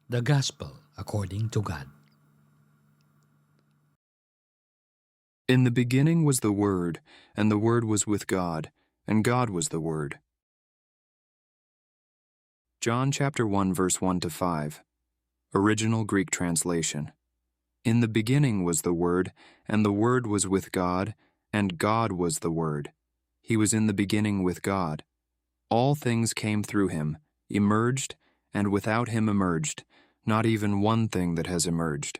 The Gospel according to God. In the beginning was the Word, and the Word was with God, and God was the Word. John chapter 1 verse 1 to 5. Original Greek translation. In the beginning was the Word, and the Word was with God, and God was the Word. He was in the beginning with God. All things came through him, emerged, and without him emerged, not even one thing that has emerged.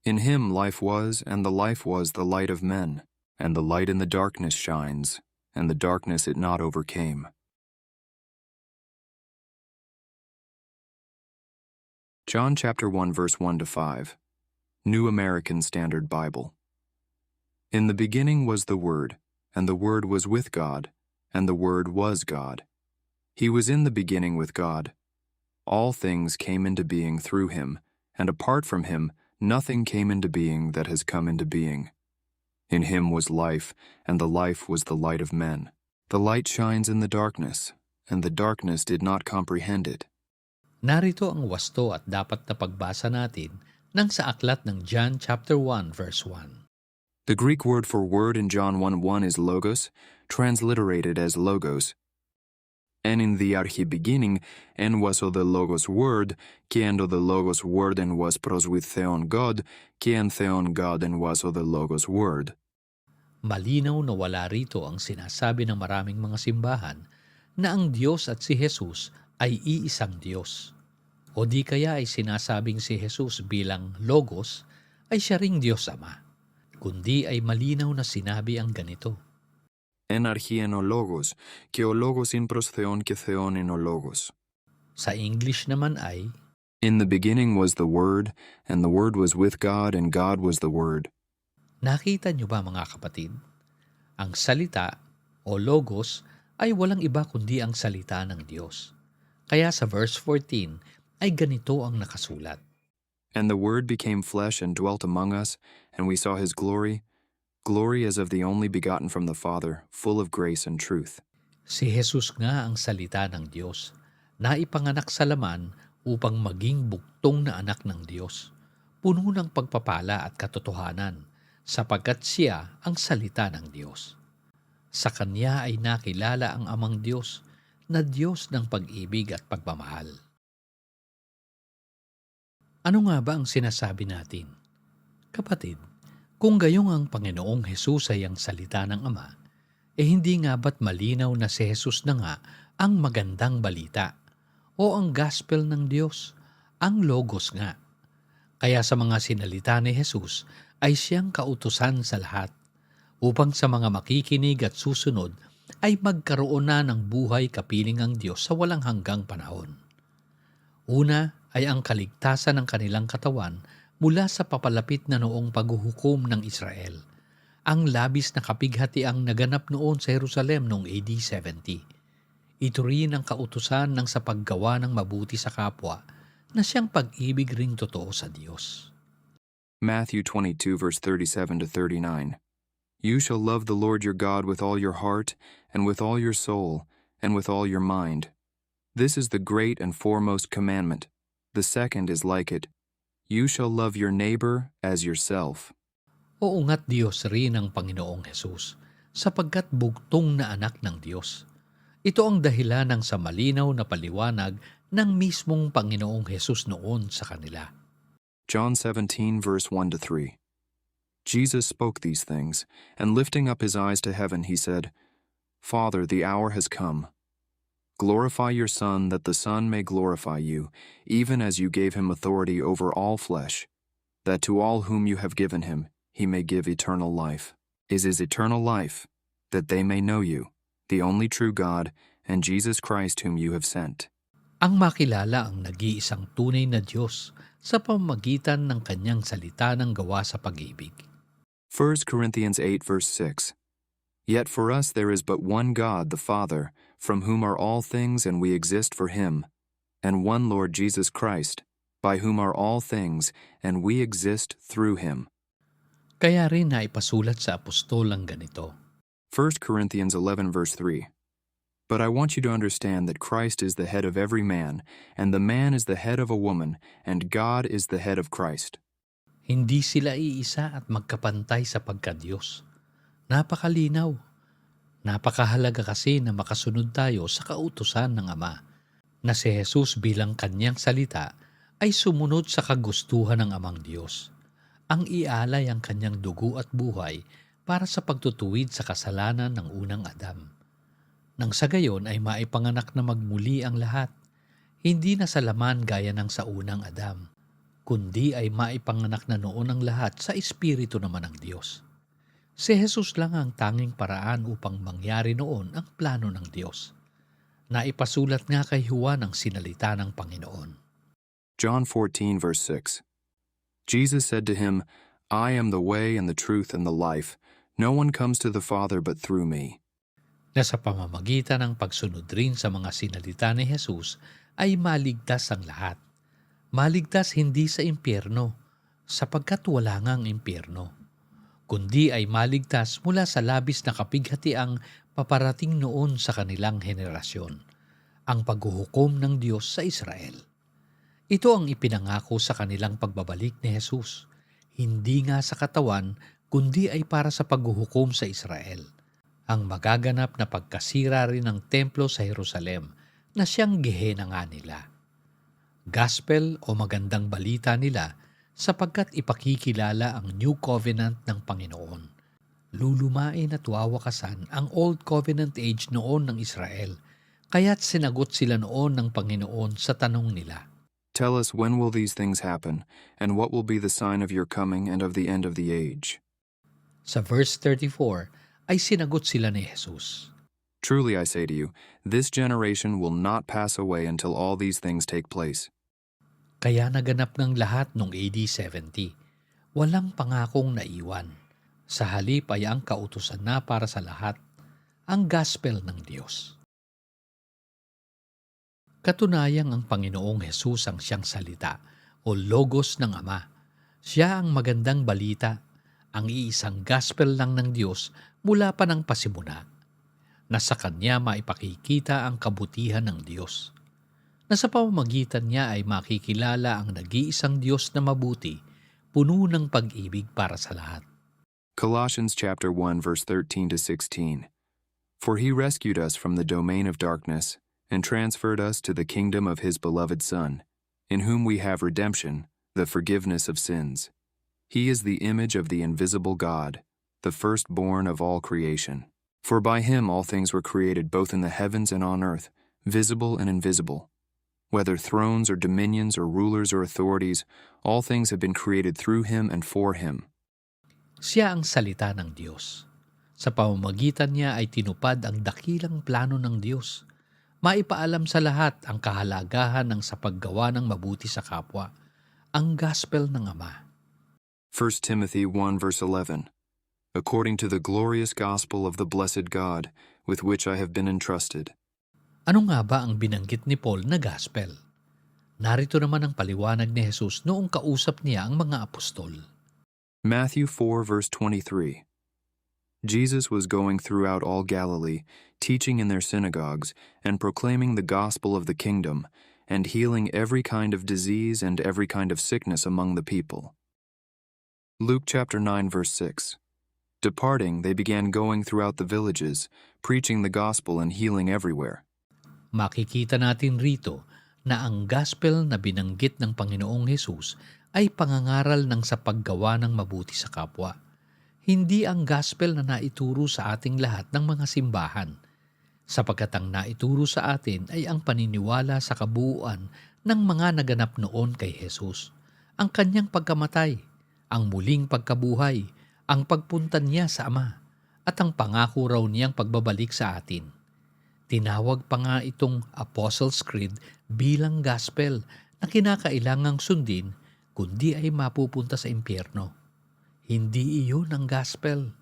In him life was, and the life was the light of men, and the light in the darkness shines, and the darkness it not overcame. John chapter 1 verse 1 to 5. New American Standard Bible. In the beginning was the Word, and the Word was with God, and the Word was God. He was in the beginning with God. All things came into being through him, and apart from him, nothing came into being that has come into being. In him was life, and the life was the light of men. The light shines in the darkness, and the darkness did not comprehend it. Narito ang wasto at dapat na pagbasa natin nang sa aklat ng John chapter 1 verse 1. The Greek word for word in John 1:1 is logos, transliterated as logos. And in the archi-beginning, en was o the logos word, quien o the logos word en was pros with theon God, quien theon God en was o the logos word. Malinaw na wala rito ang sinasabi ng maraming mga simbahan na ang Diyos at si Jesus ay iisang Diyos. O di kaya ay sinasabing si Jesus bilang Logos ay siya ring Diyos Ama. Kundi ay malinaw na sinabi ang ganito. En archien o logos, que o logos in pros theon que theon in o logos. Sa English naman ay, In the beginning was the Word, and the Word was with God, and God was the Word. nakita niyo ba mga kapatid? Ang salita o Logos ay walang iba kundi ang salita ng Diyos. Kaya sa verse 14 ay ganito ang nakasulat. And the Word became flesh and dwelt among us, and we saw his glory, glory as of the only begotten from the Father, full of grace and truth. Si Jesus nga ang salita ng Diyos, na ipanganak sa laman upang maging buktong na anak ng Diyos, puno ng pagpapala at katotohanan, sapagkat siya ang salita ng Diyos. Sa Kanya ay nakilala ang Amang Diyos, na Diyos ng pag-ibig at pagmamahal. Ano nga ba ang sinasabi natin? Kapatid, kung gayong ang Panginoong Hesus ay ang salita ng Ama, hindi nga ba't malinaw na si Jesus na nga ang magandang balita o ang gospel ng Diyos, ang Logos nga. Kaya sa mga sinalita ni Jesus ay siyang kautusan sa lahat upang sa mga makikinig at susunod ay magkaroon na ng buhay kapiling ang Diyos sa walang hanggang panahon. Una ay ang kaligtasan ng kanilang katawan mula sa papalapit na noong paghuhukom ng Israel. Ang labis na kapighatiang naganap noon sa Jerusalem noong AD 70. Ito rin ang kautusan ng sa paggawa ng mabuti sa kapwa na siyang pag-ibig ring totoo sa Diyos. Matthew 22 verse 37 to 39. You shall love the Lord your God with all your heart, and with all your soul, and with all your mind. This is the great and foremost commandment. The second is like it. You shall love your neighbor as yourself. Oo nga't Diyos rin ang Panginoong Hesus, sapagkat bugtong na anak ng Diyos. Ito ang dahilan ng sa malinaw na paliwanag ng mismong Panginoong Hesus noon sa kanila. John 17 verse 1 to 3. Jesus spoke these things, and lifting up his eyes to heaven, he said, Father, the hour has come. Glorify your Son, that the Son may glorify you, even as you gave him authority over all flesh, that to all whom you have given him, he may give eternal life. Is his eternal life, that they may know you, the only true God, and Jesus Christ whom you have sent. Ang makilala ang nag-iisang tunay na Diyos sa pamamagitan ng kanyang salita ng gawa sa pag-ibig. 1 Corinthians 8 verse 6. Yet for us there is but one God, the Father, from whom are all things and we exist for him, and one Lord Jesus Christ, by whom are all things and we exist through him. Kaya rin na ipasulat sa apostol ang ganito. 1 Corinthians 11 verse 3. But I want you to understand that Christ is the head of every man, and the man is the head of a woman, and God is the head of Christ. Hindi sila iisa at magkapantay sa pagka-Diyos. Napakalinaw. Napakahalaga kasi na makasunod tayo sa kautusan ng Ama, na si Jesus bilang kanyang salita ay sumunod sa kagustuhan ng Amang Diyos. Ang ialay ang kanyang dugo at buhay para sa pagtutuwid sa kasalanan ng unang Adam. Nang sa gayon ay maipanganak na magmuli ang lahat, hindi na sa laman gaya ng sa unang Adam, kundi ay maipanganak na noon ang lahat sa Espiritu naman ng Diyos. Si Jesus lang ang tanging paraan upang mangyari noon ang plano ng Diyos. Naipasulat nga kay Juan ang sinalita ng Panginoon. John 14, verse 6. Jesus said to him, I am the way and the truth and the life. No one comes to the Father but through me. Na sa pamamagitan ng pagsunod rin sa mga sinalita ni Jesus ay maligtas ang lahat. Maligtas hindi sa impyerno, sapagkat wala ngang impyerno, kundi ay maligtas mula sa labis na kapighatiang paparating noon sa kanilang henerasyon, ang paghuhukom ng Diyos sa Israel. Ito ang ipinangako sa kanilang pagbabalik ni Jesus, hindi nga sa katawan, kundi ay para sa paghuhukom sa Israel, ang magaganap na pagkasira rin ng templo sa Jerusalem na siyang gehena nga nila. Gospel o magandang balita nila sapagkat ipakikilala ang New Covenant ng Panginoon. Lulumain at wawakasan ang Old Covenant age noon ng Israel, kaya't sinagot sila noon ng Panginoon sa tanong nila. Tell us when will these things happen, and what will be the sign of your coming and of the end of the age? Sa verse 34 ay sinagot sila ni Jesus. Truly I say to you, this generation will not pass away until all these things take place. Kaya naganap ng lahat noong AD 70. Walang pangakong naiwan. Sa halip ay ang kautusan na para sa lahat, ang gospel ng Diyos. Katunayang ang Panginoong Hesus ang siyang salita o logos ng Ama. Siya ang magandang balita, ang iisang gospel lang ng Diyos mula pa ng pasimula, na sa Kanya maipakikita ang kabutihan ng Diyos, na sa pamamagitan niya ay makikilala ang nag-iisang Diyos na mabuti, puno ng pag-ibig para sa lahat. Colossians chapter 1 verse 13 to 16. For he rescued us from the domain of darkness and transferred us to the kingdom of his beloved Son, in whom we have redemption, the forgiveness of sins. He is the image of the invisible God, the firstborn of all creation. For by him all things were created both in the heavens and on earth, visible and invisible. Whether thrones or dominions or rulers or authorities, all things have been created through him and for him. Siya ang salita ng Diyos. Sa pamamagitan niya ay tinupad ang dakilang plano ng Diyos. Maipaalam sa lahat ang kahalagahan ng sa paggawa ng mabuti sa kapwa, ang gospel ng Ama. 1 Timothy 1 verse 11. According to the glorious gospel of the blessed God, with which I have been entrusted. Ano nga ba ang binanggit ni Paul na gospel? Narito naman ang paliwanag ni Jesus noong kausap niya ang mga apostol. Matthew 4 verse 23. Jesus was going throughout all Galilee, teaching in their synagogues, and proclaiming the gospel of the kingdom, and healing every kind of disease and every kind of sickness among the people. Luke chapter 9 verse 6. Departing, they began going throughout the villages, preaching the gospel and healing everywhere. Makikita natin rito na ang gospel na binanggit ng Panginoong Hesus ay pangangaral ng sa paggawa ng mabuti sa kapwa. Hindi ang gospel na naituro sa ating lahat ng mga simbahan, sapagkat ang naituro sa atin ay ang paniniwala sa kabuuan ng mga naganap noon kay Jesus, ang kanyang pagkamatay, ang muling pagkabuhay, ang pagpunta niya sa Ama, at ang pangako raw niyang pagbabalik sa atin. Tinawag pa nga itong Apostles' Creed bilang gospel na kinakailangang sundin kundi ay mapupunta sa impyerno. Hindi iyon ang gospel.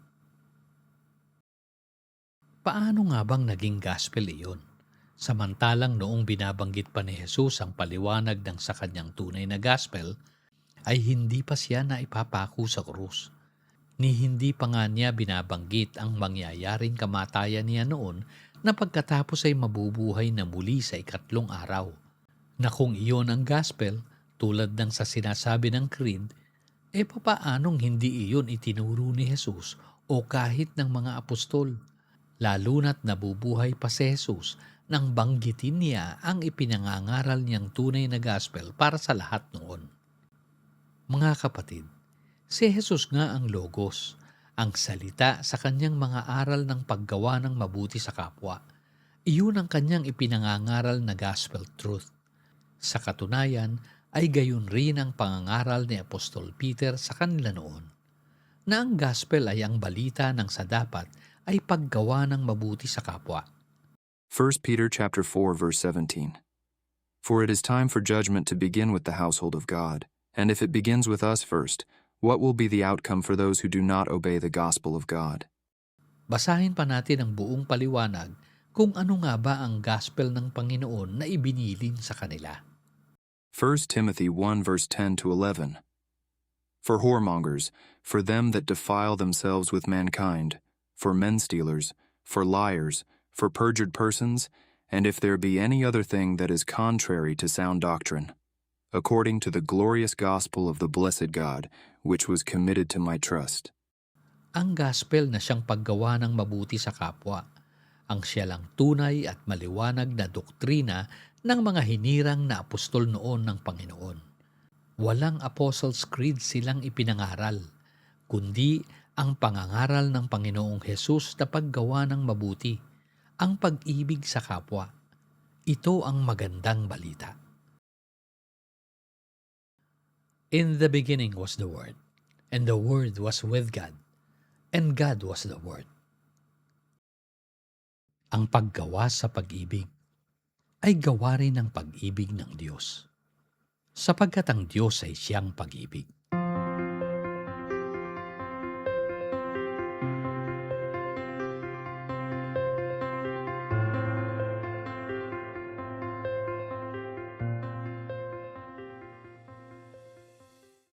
Paano nga bang naging gospel iyon? Samantalang noong binabanggit pa ni Jesus ang paliwanag ng sa kanyang tunay na gospel, ay hindi pa siya na ipapako sa krus. Ni hindi pa nga niya binabanggit ang mangyayaring kamatayan niya noon na pagkatapos ay mabubuhay na muli sa ikatlong araw. Na kung iyon ang gospel, tulad ng sa sinasabi ng creed, papaanong hindi iyon itinuro ni Jesus o kahit ng mga apostol? Lalo na't nabubuhay pa si Jesus nang banggitin niya ang ipinangangaral niyang tunay na gospel para sa lahat noon. Mga kapatid, si Jesus nga ang Logos, ang salita sa kanyang mga aral ng paggawa ng mabuti sa kapwa. Iyon ang kanyang ipinangangaral na gospel truth. Sa katunayan ay gayon rin ang pangangaral ni Apostol Peter sa kanila noon, na ang gospel ay ang balita ng sa dapat ay paggawa ng mabuti sa kapwa. 1 Peter chapter 4 verse 17. For it is time for judgment to begin with the household of God, and if it begins with us first, what will be the outcome for those who do not obey the gospel of God? Basahin pa natin ang buong paliwanag kung ano nga ba ang gospel ng Panginoon na ibinilin sa kanila. 1 Timothy 1 verse 10 to 11. For whoremongers, for them that defile themselves with mankind, for men-stealers, for liars, for perjured persons, and if there be any other thing that is contrary to sound doctrine, according to the glorious gospel of the blessed God, which was committed to my trust. Ang gospel na siyang paggawa ng mabuti sa kapwa, ang siya lang tunay at maliwanag na doktrina ng mga hinirang na apostol noon ng Panginoon. Walang Apostles' Creed silang ipinangaral, kundi ang pangangaral ng Panginoong Hesus na paggawa ng mabuti, ang pag-ibig sa kapwa. Ito ang magandang balita. In the beginning was the Word, and the Word was with God, and God was the Word. Ang paggawa sa pag-ibig ay gawa rin ng pag-ibig ng Diyos, sapagkat ang Diyos ay siyang pag-ibig.